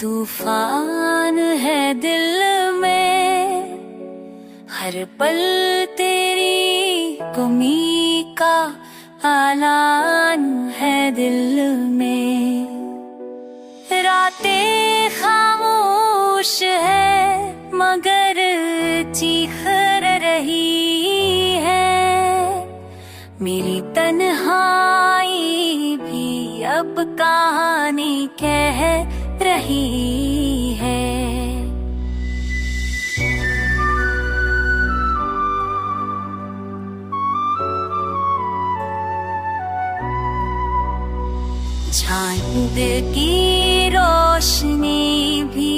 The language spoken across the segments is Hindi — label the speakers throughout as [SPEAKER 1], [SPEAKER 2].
[SPEAKER 1] तूफान है दिल में, हर पल तेरी कमी का आलान है दिल में। रातें खामोश है मगर चीख रही है, मेरी तन्हाई भी अब कहानी कह रही है। चांद की रोशनी भी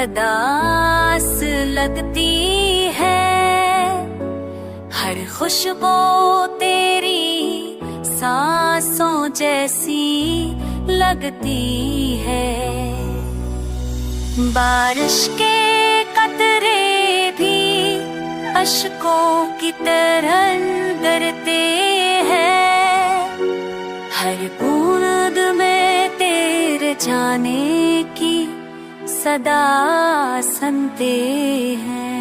[SPEAKER 1] अदास लगती है, हर खुशबू तेरी सांसों जैसी लगती है। बारिश के कतरे भी अश्कों की तरह डरते हैं, हर बूंद में तेरे जाने की सदा सुनते हैं।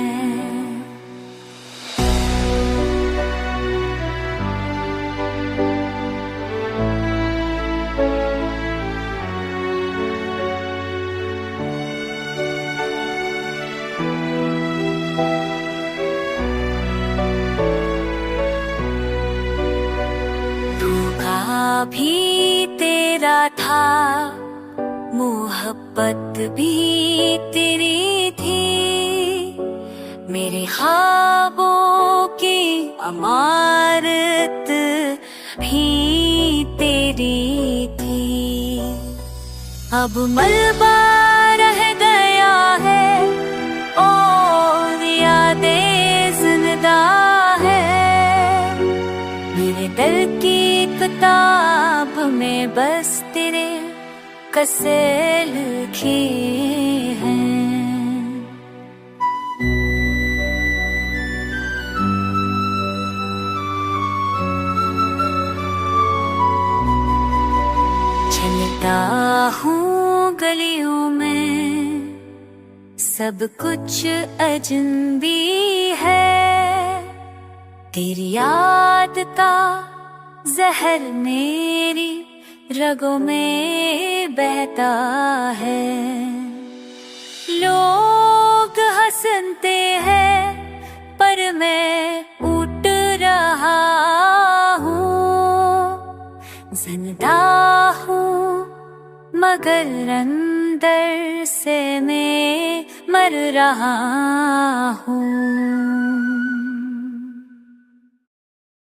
[SPEAKER 1] भी तेरा था, मोहब्बत भी तेरी थी, मेरे ख्वाबों की अमारत भी तेरी थी। अब मलबा रह गया है और यादें जिंदा है, मेरे दिल की किताब में बस तेरे कसे लिखे हैं। चलता हूँ गलियों में, सब कुछ अजनबी है, तेरी याद का जहर मेरी रगों में बहता है। लोग हंसते हैं पर मैं उठ रहा हूँ, जिंदा हूँ मगर अंदर से मैं मर रहा हूँ।